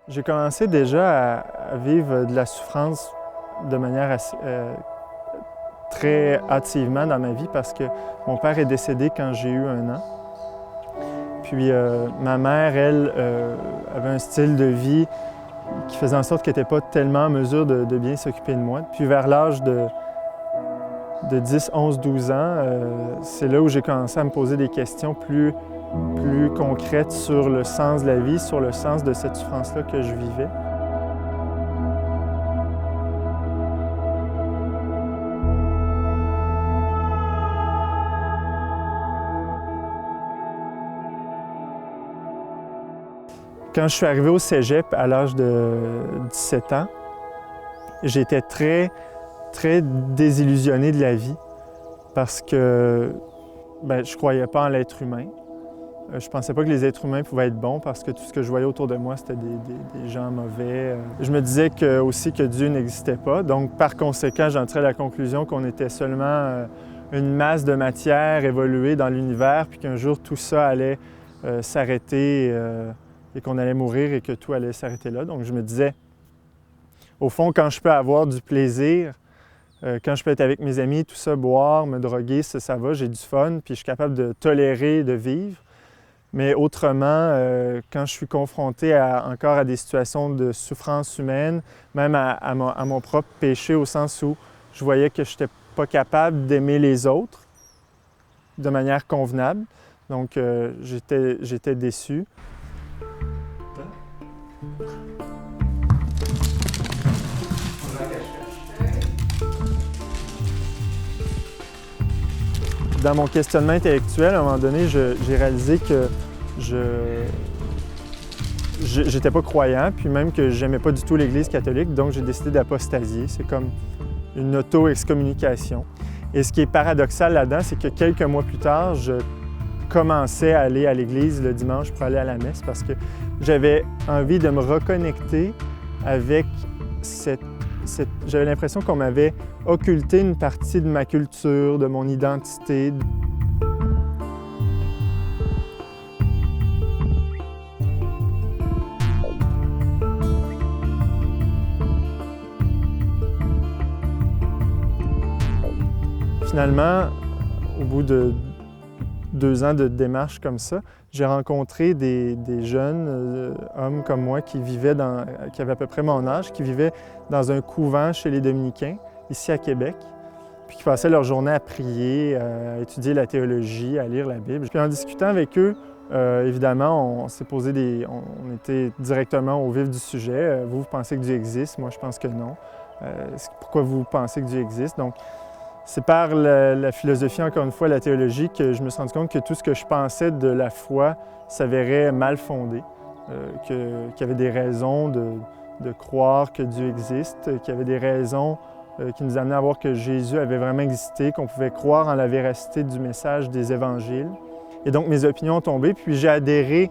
J'ai commencé déjà à vivre de la souffrance de manière très hâtivement dans ma vie parce que mon père est décédé quand j'ai eu 1 an. Puis ma mère, elle, avait un style de vie qui faisait en sorte qu'elle n'était pas tellement en mesure de bien s'occuper de moi. Puis vers l'âge de 10, 11, 12 ans, c'est là où j'ai commencé à me poser des questions plus concrètes sur le sens de la vie, sur le sens de cette souffrance-là que je vivais. Quand je suis arrivé au cégep à l'âge de 17 ans, j'étais très désillusionné de la vie parce que je ne croyais pas en l'être humain. Je pensais pas que les êtres humains pouvaient être bons parce que tout ce que je voyais autour de moi, c'était des gens mauvais. Je me disais aussi que Dieu n'existait pas. Donc, par conséquent, j'en tirais la conclusion qu'on était seulement une masse de matière évoluée dans l'univers, puis qu'un jour, tout ça allait s'arrêter et qu'on allait mourir et que tout allait s'arrêter là. Donc, je me disais, au fond, quand je peux avoir du plaisir, quand je peux être avec mes amis, tout ça, boire, me droguer, ça va, j'ai du fun, puis je suis capable de tolérer, de vivre. Mais autrement, quand je suis confronté encore à des situations de souffrance humaine, même à mon propre péché, au sens où je voyais que je n'étais pas capable d'aimer les autres de manière convenable. Donc, j'étais déçu. Dans mon questionnement intellectuel, à un moment donné, j'ai réalisé que j'étais pas croyant, puis même que j'aimais pas du tout l'Église catholique, donc j'ai décidé d'apostasier. C'est comme une auto-excommunication. Et ce qui est paradoxal là-dedans, c'est que quelques mois plus tard, je commençais à aller à l'Église le dimanche pour aller à la messe parce que j'avais envie de me reconnecter avec j'avais l'impression qu'on m'avait occulté une partie de ma culture, de mon identité. Finalement, au bout de 2 ans de démarche comme ça, j'ai rencontré des jeunes hommes comme moi qui avaient à peu près mon âge, qui vivaient dans un couvent chez les Dominicains, ici à Québec, puis qui passaient leur journée à prier, à étudier la théologie, à lire la Bible. Puis en discutant avec eux, évidemment, on s'est posé on était directement au vif du sujet. Vous pensez que Dieu existe? Moi, je pense que non. Pourquoi vous pensez que Dieu existe? Donc, c'est par la philosophie, encore une fois, la théologie, que je me suis rendu compte que tout ce que je pensais de la foi s'avérait mal fondé, qu'il y avait des raisons de croire que Dieu existe, qu'il y avait des raisons qui nous amenaient à voir que Jésus avait vraiment existé, qu'on pouvait croire en la véracité du message des évangiles. Et donc, mes opinions ont tombé, puis j'ai adhéré,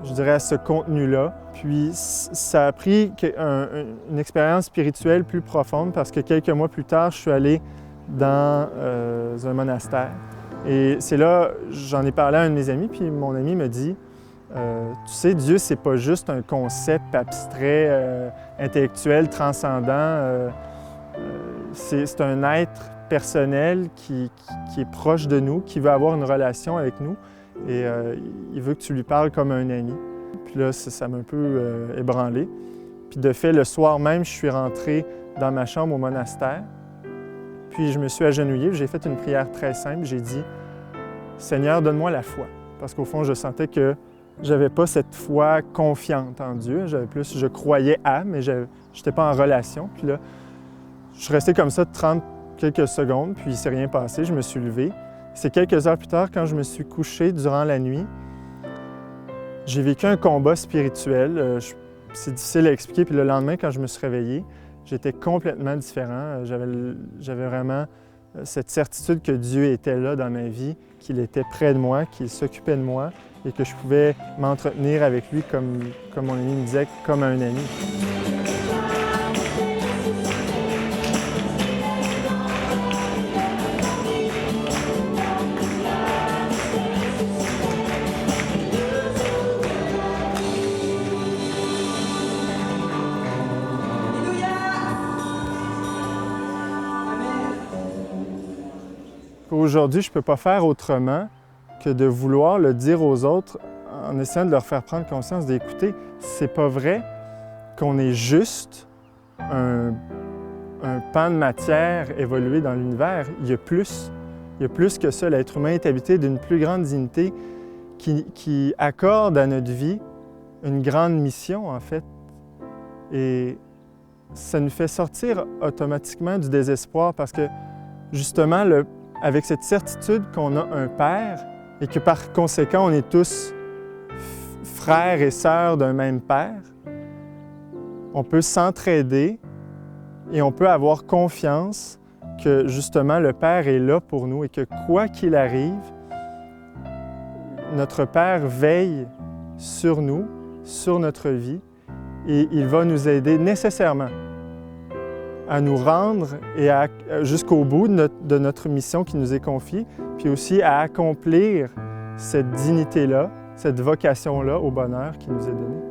je dirais, à ce contenu-là. Puis ça a pris une expérience spirituelle plus profonde parce que quelques mois plus tard, je suis allé dans un monastère. Et c'est là, j'en ai parlé à un de mes amis, puis mon ami me dit « Tu sais, Dieu, c'est pas juste un concept abstrait, intellectuel, transcendant. C'est un être personnel qui est proche de nous, qui veut avoir une relation avec nous. Et il veut que tu lui parles comme un ami. » Puis là, ça m'a un peu ébranlé. Puis de fait, le soir même, je suis rentré dans ma chambre au monastère. Puis je me suis agenouillé, j'ai fait une prière très simple. J'ai dit « Seigneur, donne-moi la foi. » Parce qu'au fond, je sentais que j'avais pas cette foi confiante en Dieu. Je croyais mais je n'étais pas en relation. Puis là, je suis resté comme ça 30 quelques secondes, puis il ne s'est rien passé. Je me suis levé. C'est quelques heures plus tard, quand je me suis couché durant la nuit, j'ai vécu un combat spirituel. C'est difficile à expliquer. Puis le lendemain, quand je me suis réveillé, j'étais complètement différent. J'avais vraiment cette certitude que Dieu était là dans ma vie, qu'il était près de moi, qu'il s'occupait de moi et que je pouvais m'entretenir avec lui comme mon ami me disait, comme un ami. Aujourd'hui, je ne peux pas faire autrement que de vouloir le dire aux autres en essayant de leur faire prendre conscience d'écouter. C'est pas vrai qu'on est juste un pan de matière évolué dans l'univers. Il y a plus. Il y a plus que ça. L'être humain est habité d'une plus grande dignité qui accorde à notre vie une grande mission, en fait. Et ça nous fait sortir automatiquement du désespoir parce que, justement, avec cette certitude qu'on a un Père et que, par conséquent, on est tous frères et sœurs d'un même Père, on peut s'entraider et on peut avoir confiance que, justement, le Père est là pour nous et que, quoi qu'il arrive, notre Père veille sur nous, sur notre vie, et il va nous aider nécessairement à nous rendre jusqu'au bout de notre mission qui nous est confiée, puis aussi à accomplir cette dignité-là, cette vocation-là au bonheur qui nous est donné.